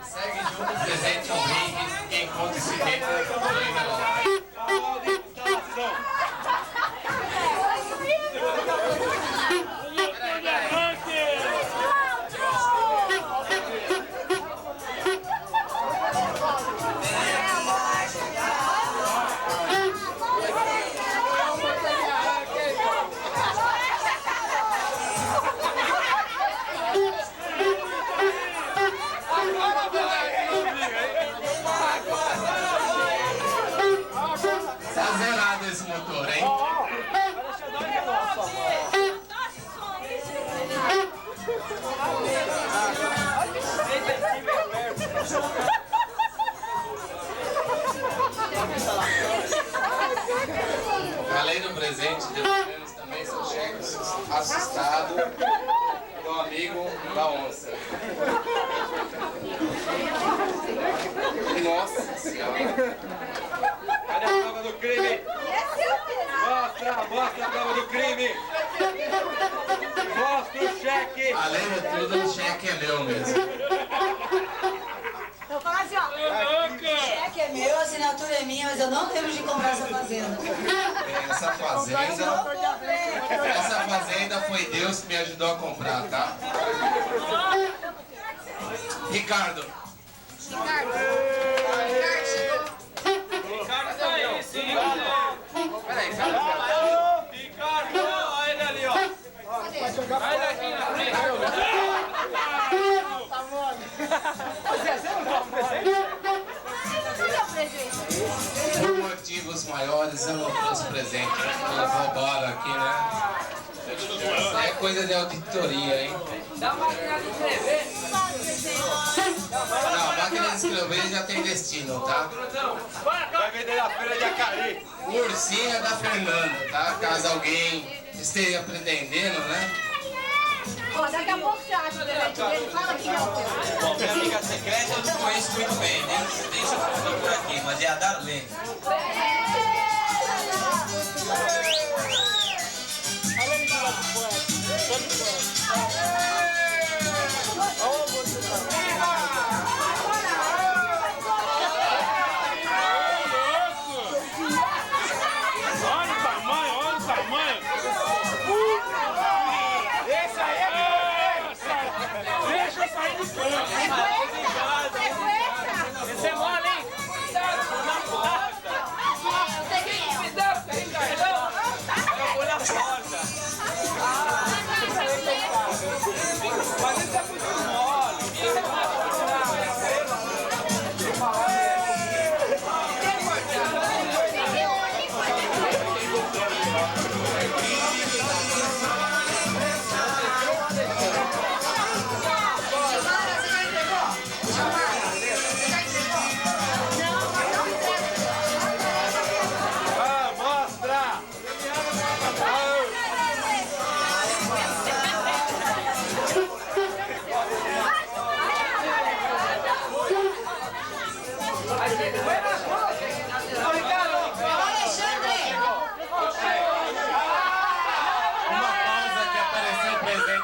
Segue junto, presente um brinde. Quem encontra esse tempo do envelope. Tá zerado esse motor, hein? Além do presente, devolvemos também seu cheque assustado do amigo da onça. Nossa Senhora! Cadê a prova do crime? Mostra a prova do crime! Mostra o cheque! Além de tudo, o cheque é meu mesmo. Eu falo assim, ó. O cheque é meu, a assinatura é minha, mas eu não lembro de comprar essa fazenda. Essa fazenda foi Deus que me ajudou a comprar, tá? Ricardo tá aí, sim! Peraí, Ricardo, olha ele ali, ó! Vai daqui na frente! Por motivos maiores, eu não trouxe presente. Eles roubaram aqui, né? É coisa de auditoria, hein? Dá uma máquina de escrever! Não, a máquina de escrever já tem destino, tá? Vai vender na feira de Acari! O ursinho é da Fernanda, tá? Caso alguém esteja pretendendo, né? Ó, daqui a pouco você acha o presente dele, fala que é o teu. Bom, minha amiga secreta eu não conheço muito bem, tem seu computador por aqui, mas é a Darlene. Olha o tamanho! Esse aí é deixa eu sair do campo! Esse é mole, hein? Cuidado, Ricardão! Eu vou na porta! Mas isso é muito mole!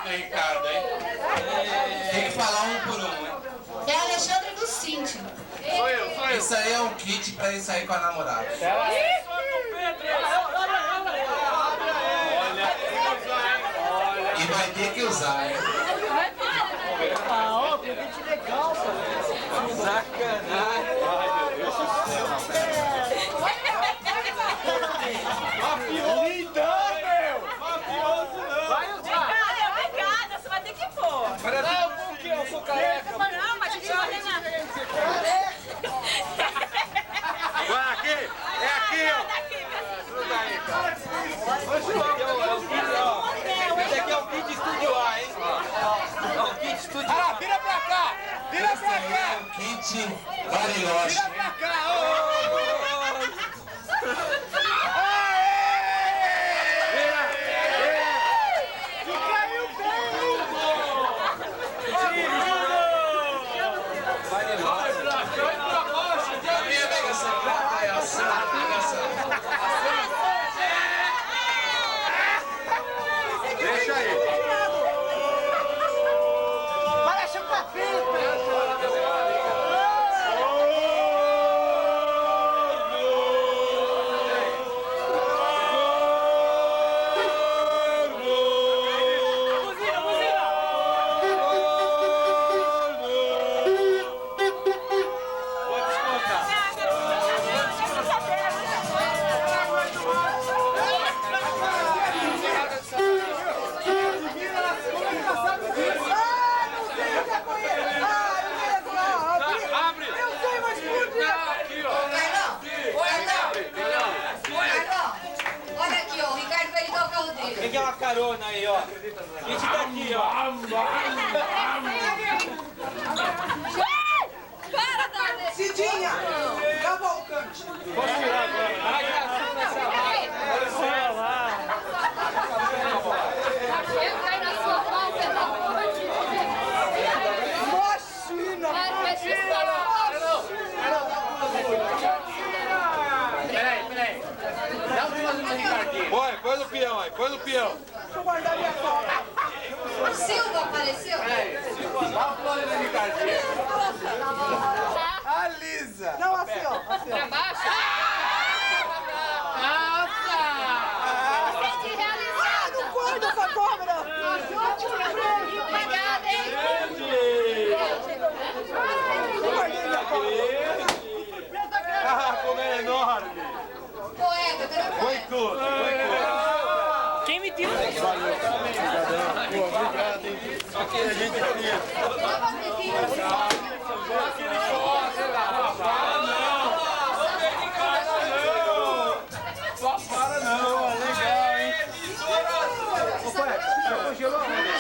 Ricardo, hein? Tem que falar um por um, hein? É Alexandre do Cinti. Sou eu. Isso aí é um kit pra ele sair com a namorada. E vai ter que usar, hein? Ó, que kit legal, cara. Sacanagem. Ai, meu Deus do céu. Mafioso meu! Mafioso não! Vai usar! Obrigada, você vai ter que pôr. Não, por que eu sou careca? Não, mas deixa eu ver na... Vai aqui! É aqui, ó! Gruda aí, cara! Esse aqui é o kit Estúdio A, hein? É o kit Estúdio A! Ah, vira pra cá! Vira pra cá! É um kit Bariloche. Vira pra cá! Deixa aí. Parece um papel. carona aí, ó. Kit tá aqui, ó. Para, Dani! Cidinha! Cavalcante! Posso tirar agora? Ai, gracinha nessa lá. Eu caí na sua mão, você não pode. Imagina! Peraí. Dá um close no Ricardinho. Põe no peão aí, põe no peão. Deixa eu guardar minha cola. O Silva apareceu? Dá um close no Ricardinho. A Lisa! Não, assim, ó. Assim, ó. Pra baixo? Nossa! Sente realizada! Não guarda essa câmera! Obrigada, hein? Eu guardei minha cola. Ah, como é enorme! Poeta, cadê o Foi poeta? tudo, foi tudo. Quem me deu? Valeu. Pô, obrigado, hein? Aqui a gente queria. Para não, legal, hein? Ô, poeta, já congelou aonde?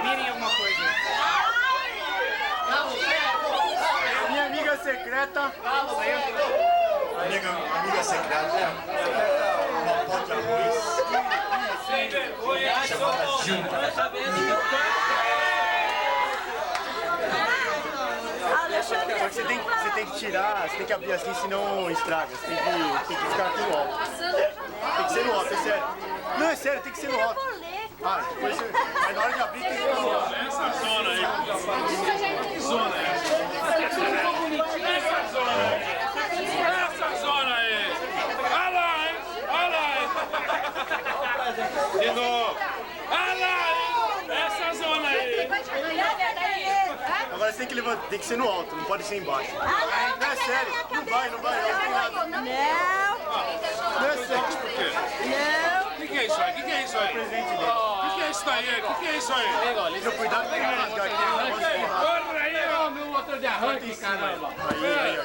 Mirem alguma coisa. Minha amiga secreta. Amiga secreta. Uma pó de arroz. Você tem que tirar, você tem que abrir assim, senão estraga. Você tem que ficar aqui no alto. Tem que ser no alto, é sério. Não, é sério, tem que ser no alto. Ah, depois você... Mas na hora de abrir tem que ser no alto. Essa zona aí. Que zona é essa? Essa zona aí. Olha lá, hein? Olha lá, hein? De novo. Olha lá, hein? Essa zona aí. Agora você tem que levantar, tem que ser no alto, não pode ser embaixo. Não é sério, não vai, não tem nada. Não é sério. Por quê? Não. O que é isso aí? O que é isso aí? Presente dele. O que é isso aí? O que é isso aí? Meu cuidado pra não rasgar aqui. Corre aí, ó, meu motor de arranque, caramba. Aí.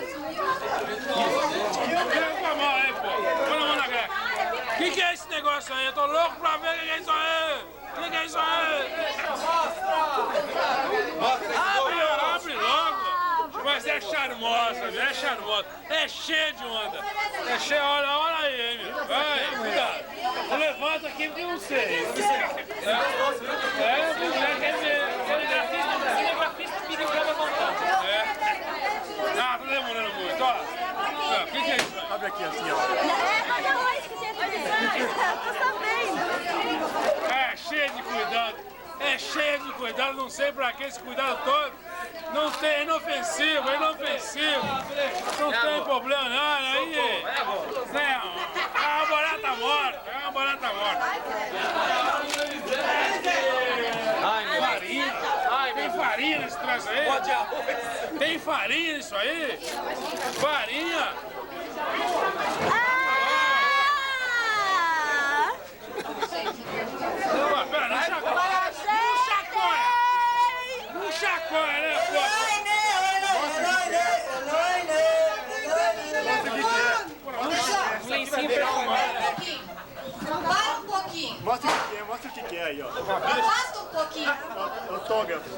Pega com a mão aí, pô. Põe a mão na greca. O que é esse negócio aí? Eu tô louco pra ver o que é isso aí. O que é isso aí? Abre logo! Mas é charmosa, viu? É charmosa. É cheia de onda. É cheia, olha aí, hein, meu. Vai, cuidado. Eu levanto aqui porque eu não sei. Quer ver? Cinegrafista pediu pra levantar. Ah, tá demorando muito, ó. O que é isso? Abre aqui assim, ó. É cheio de cuidado. É cheio de cuidado, não sei pra que esse cuidado todo. Não tem, é inofensivo, é inofensivo. Não tem problema não, aí. Não, é uma barata morta, é uma barata morta. Ai, farinha. Ai, tem farinha nesse troço aí? Tem farinha nisso aí? Farinha? Não, pera, não chacoalha. Não chacoalha, né, pô? Para um pouquinho. Mostra o que é aí, ó. Afasta um pouquinho. Autógrafo.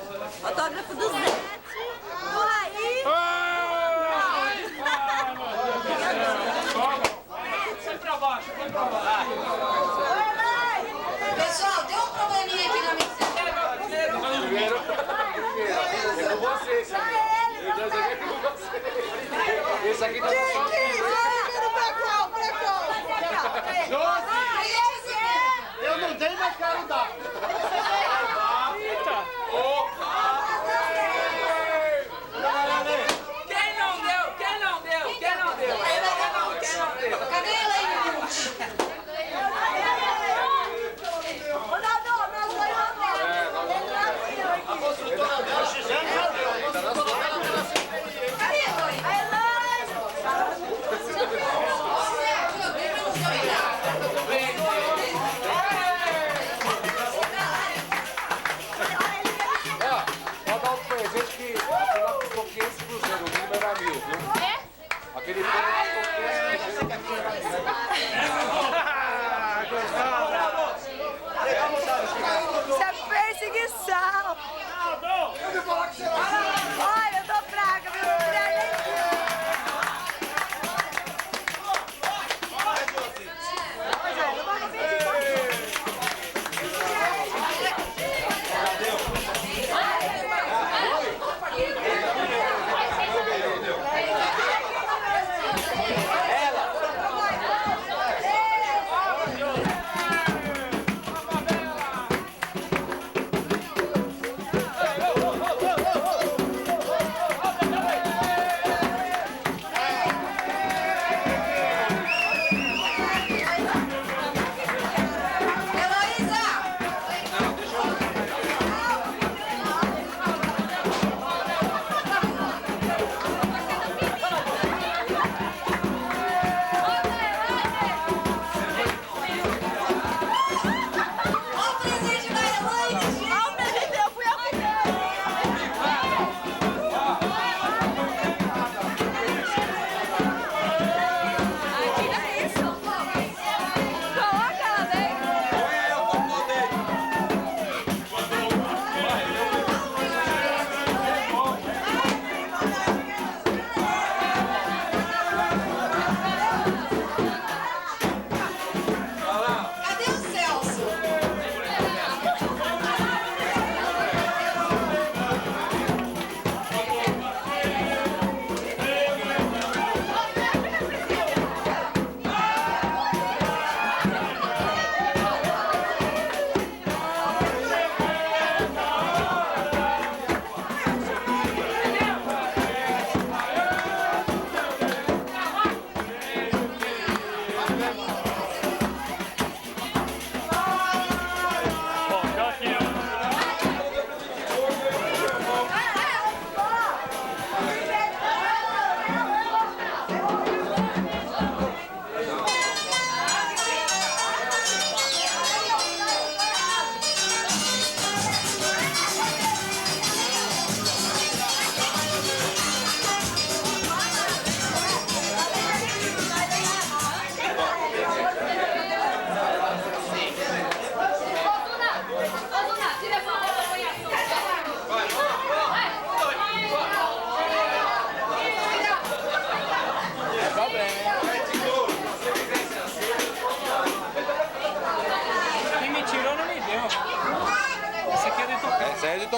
Autógrafo do Zete, do Raí. Vai pra baixo, vai pra baixo. Pessoal, deu um probleminha aqui na mesa. Primeiro. É com você, esse aqui. É com você. Esse aqui tá só... Eu não dei, mas quero dar. Quem não deu? Quem não deu? Quem não deu? Quem não deu? Cadê ela aí? Cadê a mãe? Pode dar um presente que aquele lá custou 500 cruzeiros, o número era 1000, viu? Aquele presente custou 500 cruzeiros.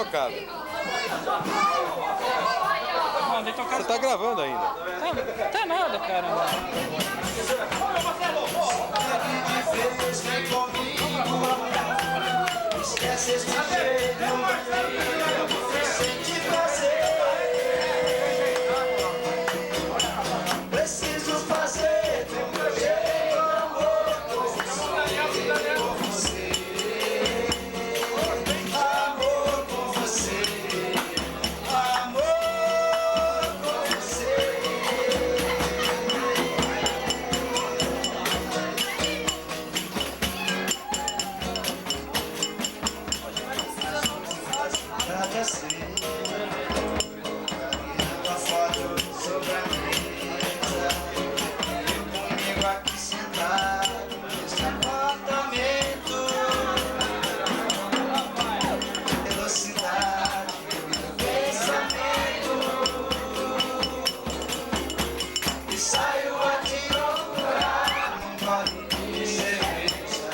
tocada. Mandei tocar. Você tá gravando ainda. Tá nada, caramba. Esquece este jeito, sente prazer. Preciso fazer do meu jeito, amor com você. Amor com você. Amor com você. Nada sei. Tua foto sobre a mesa. Eu comigo aqui sentado neste apartamento. Velocidade do pensamento. E saio a te procurar num gole de cerveja.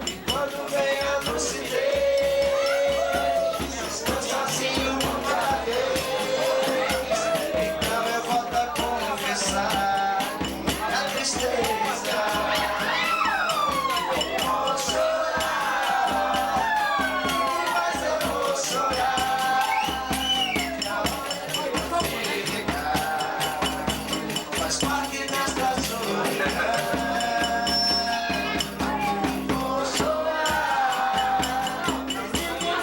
E quando vem a lucidez, estou sozinho outra vez. Então eu volto a confessar a tristeza. Vou chorar, mas eu vou chorar. Não vou me ligar, faz parte desta solidão. Vou chorar,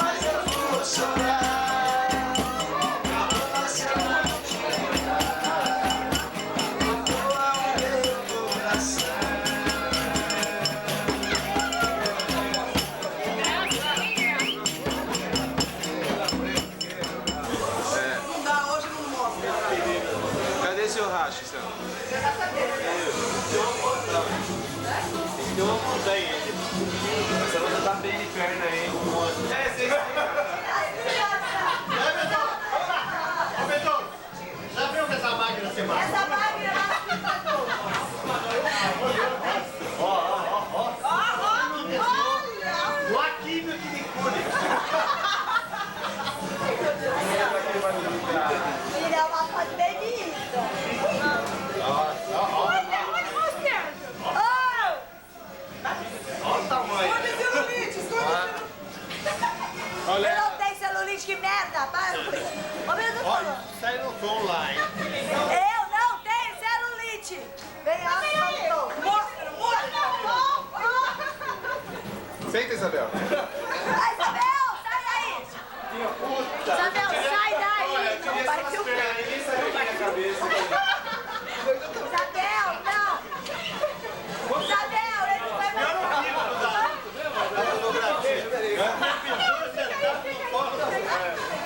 mas eu vou chorar. Mas se eu não te olhar, doa o meu coração. Não dá, hoje não mostra. Cadê seu racha, Sam? Tem uma montanha aí. Essa luta tá bem de perna aí. Ô, Beto, já viu que essa máquina você mata? Essa máquina O Aquino que me cure. Filha, uma foto bem bonita. Olha você! Olha o tamanho. Eu não tenho celulite, que merda! Para com isso! Ô, meu Deus, Olha, sai no som lá, hein? eu não tenho celulite! Vem aqui, mostra, mostra! Senta, Isabel. Vai, Isabel, sai daí! Isabel, sai daí! Não vai filmar! Ninguém saiu da minha cabeça. Isabel, não! Isabel, ele não vai mais...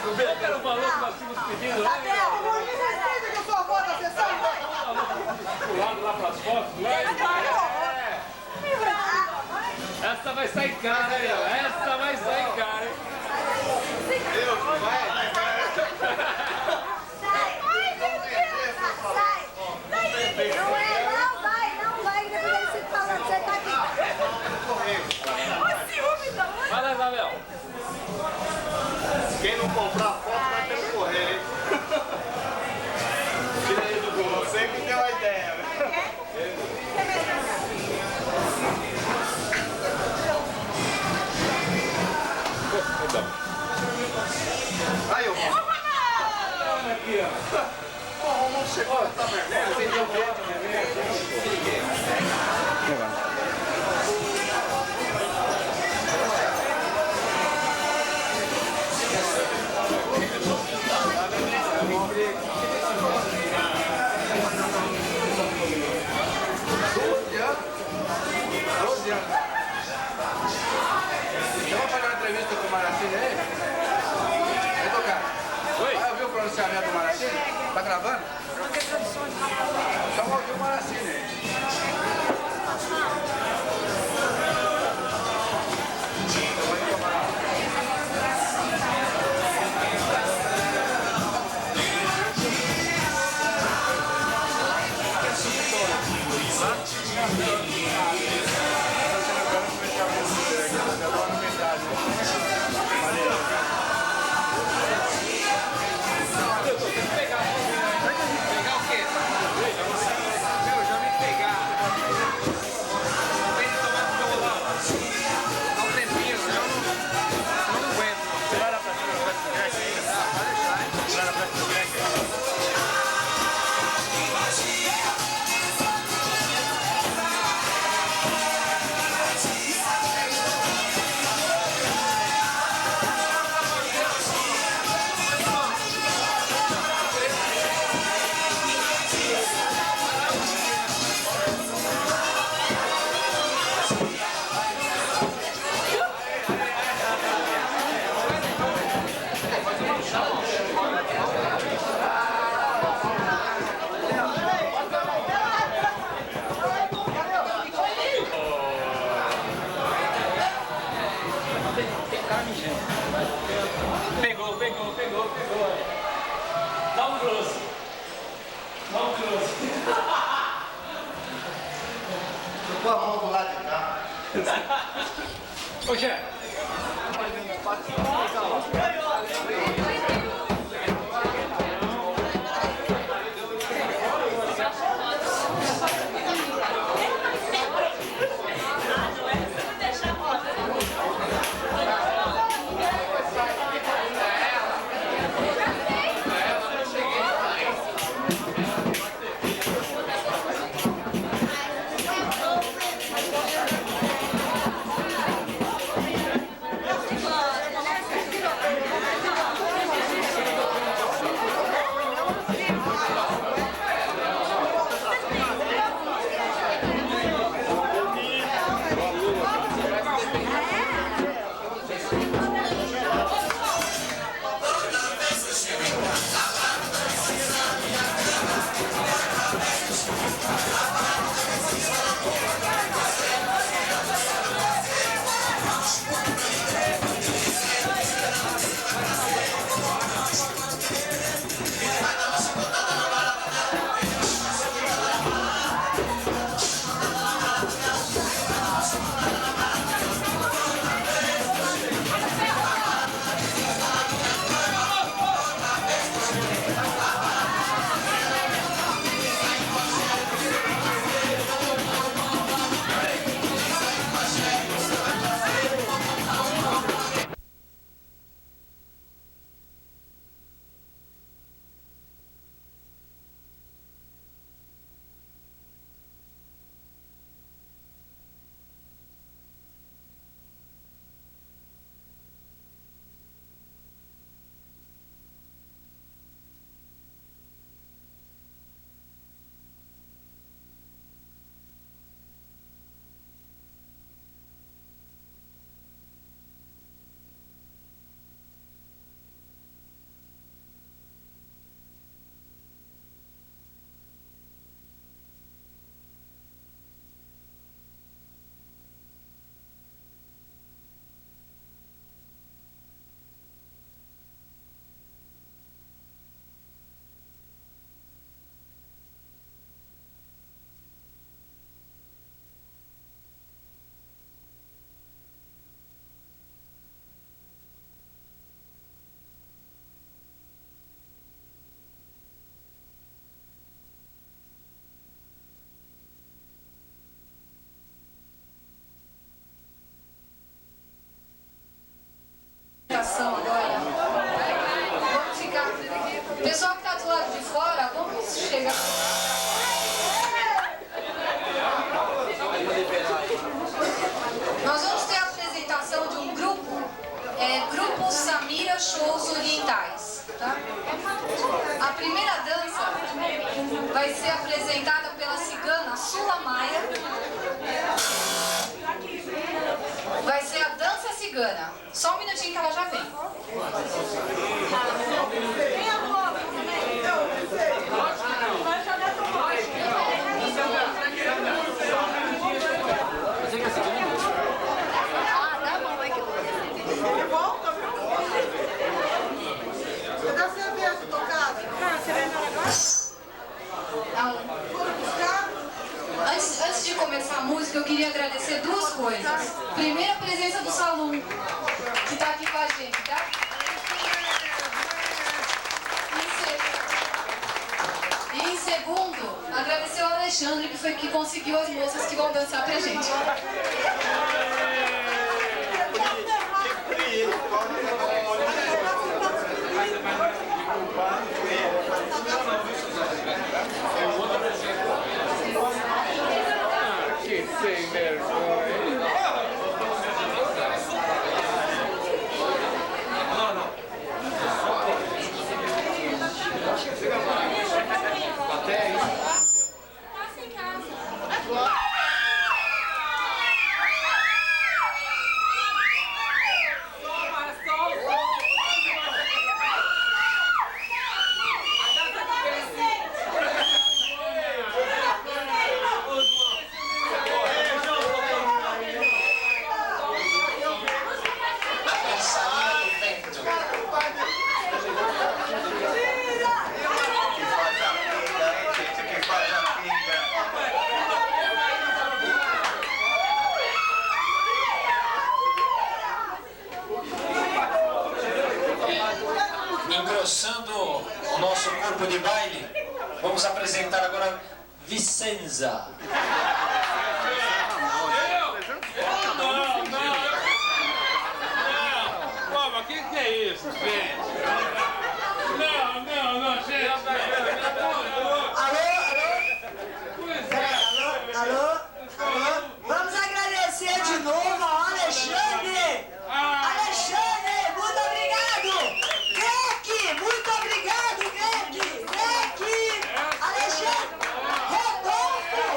Qual que era o valor que nós tínhamos pedido lá? Isabel, Precisa que eu sou a avó da sessão? Pulado lá pras fotos? Essa vai sair cara, hein? Essa vai sair cara, hein? sai! Ai, meu Deus! Sai! Não é, não vai, depois ele se falando, você tá aqui. Ô, ciúme da mãe! Vai lá, Isabel. Quem não comprar foto vai ter que correr, hein? Tira aí do gol. Você que deu a ideia, né? Aí, eu vou. Aqui, ó. Pô, não chegou, tá vermelho? Você deu verde, Eu vou fazer uma entrevista com o Maracini aí. Vai tocar. Oi. Vai ouvir o pronunciamento do Maracini? Tá gravando? Então vou ouvir o Maracini aí. Tá? Pegou. Dá um close. Põe a mão do lado de cá. Ô, Jé. Agora. Vamos ficar. Pessoal que está do lado de fora, vamos chegar. Nós vamos ter a apresentação de um grupo, Grupo Samira Shows Orientais. Tá? A primeira dança vai ser apresentada pela cigana Sula Maia. Vai ser a dança cigana. Só um minutinho que ela já vem. Ah, dá bom, é que eu Volta, viu? Você dá cerveja tocada? Você vai embora agora? Foram buscar? Antes de começar a música, eu queria agradecer duas coisas. Primeiro, a presença do Salum, que está aqui com a gente, tá? E em segundo, agradecer ao Alexandre, que foi que conseguiu as moças que vão dançar pra gente. Que sem vergonha. reforçando o nosso corpo de baile, vamos apresentar agora Vicenza. Pô, mas que é isso, gente? Não, gente. Alô? Vamos agradecer de novo ao Alexandre! Alexandre, muito obrigado! Greg, muito obrigado, Greg! Alexandre! Rodolfo!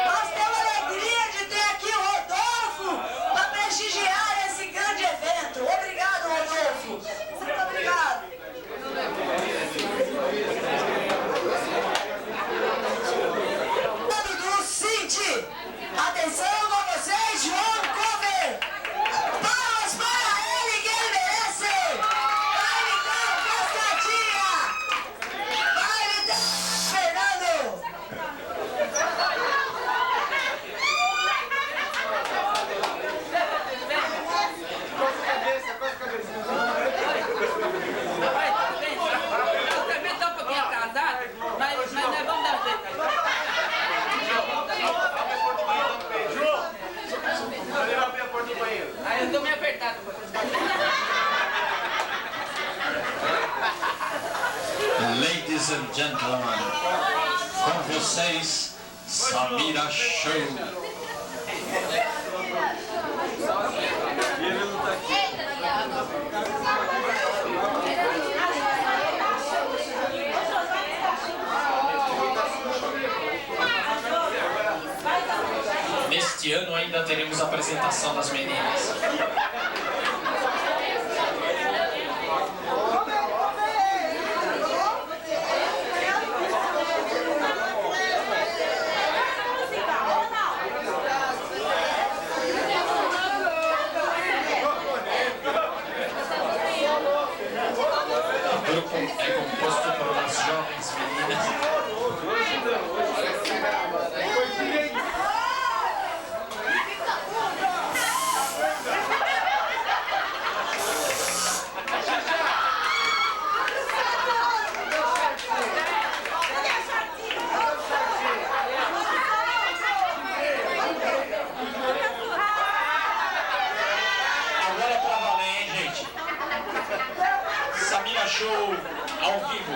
Nós temos a alegria de ter aqui o Rodolfo para prestigiar esse grande evento. Obrigado, Rodolfo! Muito obrigado! Atenção com vocês, João Cover! Palmas para ele que ele merece! Vai então, Cascatinha! Vai então, Fernando! Eu também estou um pouquinho atrasado, mas nós vamos dar jeito aí. Aí eu tô meio apertado. Ladies and gentlemen, com vocês, Samira Show. Neste ano ainda teremos a apresentação das meninas. O grupo é composto por umas jovens meninas. Show ao vivo.